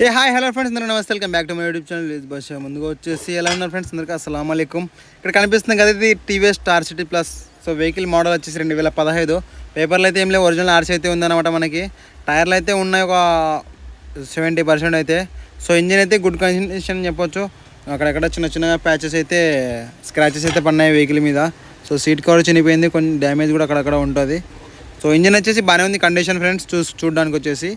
ఏ hi hello friends, అందరూ నమస్తే. Welcome back to my YouTube channel lease భాష. ముందుగా వచ్చేసి ఎలా ఉన్నారు ఫ్రెండ్స్, అందరికీ అస్సలాము అలైకుం. ఇక్కడ కనిపిస్తుంది కదా, ఇది TVS star city plus. So vehicle model వచ్చేసి 2015. పేపర్లు అయితే ఏం లేవు, ఒరిజినల్ ఆర్సీ అయితే ఉందన్నమాట. మనకి టైర్లు అయితే ఉన్నాయి ఒక 70% అయితే. సో ఇంజిన్ అయితే గుడ్ కండిషన్ అని చెప్పొచ్చు. అక్కడక్కడ చిన్న చిన్న ప్యాచెస్ అయితే, స్క్రాచెస్ అయితే పడినాయి వెహికల్ మీద. సో సీట్ కవర్ చినిపోయింది, కొంచెం డ్యామేజ్ కూడా అక్కడక్కడ ఉంటుంది. సో ఇంజిన్ వచ్చేసి బాగానే ఉంది కండిషన్ ఫ్రెండ్స్. చూడడానికి వచ్చేసి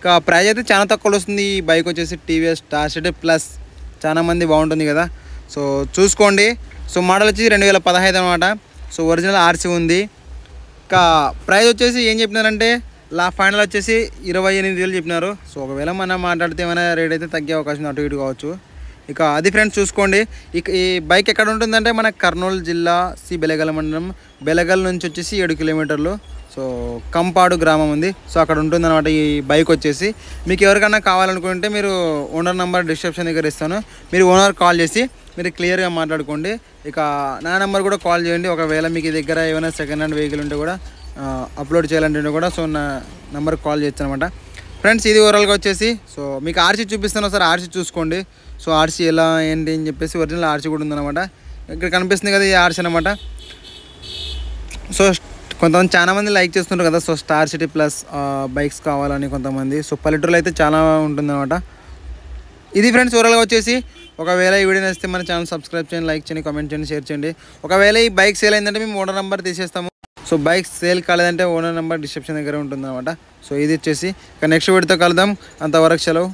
ఇంకా ప్రైస్ అయితే చాలా తక్కువలో వస్తుంది. ఈ బైక్ వచ్చేసి టీవీఎస్ స్టార్ సిటీ ప్లస్, చాలా మంది బాగుంటుంది కదా. సో చూసుకోండి. సో మోడల్ వచ్చి 2015 అనమాట. సో ఒరిజినల్ ఆర్సీ ఉంది. ఇంకా ప్రైస్ వచ్చేసి ఏం చెప్పినారంటే ఫైనల్ వచ్చేసి 28,000 చెప్పినారు. సో ఒకవేళ మనం మాట్లాడితే ఏమైనా రేట్ అయితే తగ్గే అవకాశం అటు ఇటు కావచ్చు. ఇక అది ఫ్రెండ్స్ చూసుకోండి. ఇక ఈ బైక్ ఎక్కడ ఉంటుందంటే మన కర్నూలు జిల్లా బెలగల్ మండలం, బెలగల్ నుంచి వచ్చేసి 7 కిలోమీటర్లు. సో కంపాడు గ్రామం ఉంది. సో అక్కడ ఉంటుందన్నమాట ఈ బైక్ వచ్చేసి. మీకు ఎవరికైనా కావాలనుకుంటే మీరు ఓనర్ నెంబర్ డిస్క్రిప్షన్ దగ్గర ఇస్తాను, మీరు ఓనర్ కాల్ చేసి మీరు క్లియర్గా మాట్లాడుకోండి. ఇక నా నెంబర్ కూడా కాల్ చేయండి. ఒకవేళ మీకు దగ్గర ఏమైనా సెకండ్ హ్యాండ్ వెహికల్ ఉంటే కూడా అప్లోడ్ చేయాలంటే కూడా సో నా నెంబర్కి కాల్ చేయొచ్చు అనమాట ఫ్రెండ్స్. ఇది ఓవరాల్గా వచ్చేసి సో మీకు ఆర్సీ చూపిస్తాను సార్, ఆర్సీ చూసుకోండి. సో ఆర్సీ ఎలా ఏంటి అని చెప్పేసి ఒరిజినల్ ఆర్సీ కూడా ఉందన్నమాట. ఇక్కడ కనిపిస్తుంది కదా, ఈ ఆర్సీ అనమాట. సో కొంతమంది చాలా మంది లైక్ చేస్తుంటారు కదా, so star city plus bikes కావాలని కొంతమంది. సో పల్లెటూరులో అయితే చాలా ఉంటుందన్నమాట. ఇది ఫ్రెండ్స్ ఓవరాల్గా వచ్చేసి. ఒకవేళ ఈ వీడియో నచ్చితే మన ఛానల్ సబ్స్క్రైబ్ చేయండి, లైక్ చేయండి, కామెంట్ చేయండి, షేర్ చేయండి. ఒకవేళ ఈ బైక్ సేల్ అయిందంటే మేము ఓనర్ నెంబర్ తీసేస్తాము. సో బైక్ సేల్ కాలేదంటే ఓనర్ నెంబర్ డిస్క్రిప్షన్ దగ్గర ఉంటుందన్నమాట. సో ఇది వచ్చేసి ఇక నెక్స్ట్ వీడియోతో కలుద్దాం. అంతవరకు సెలవు.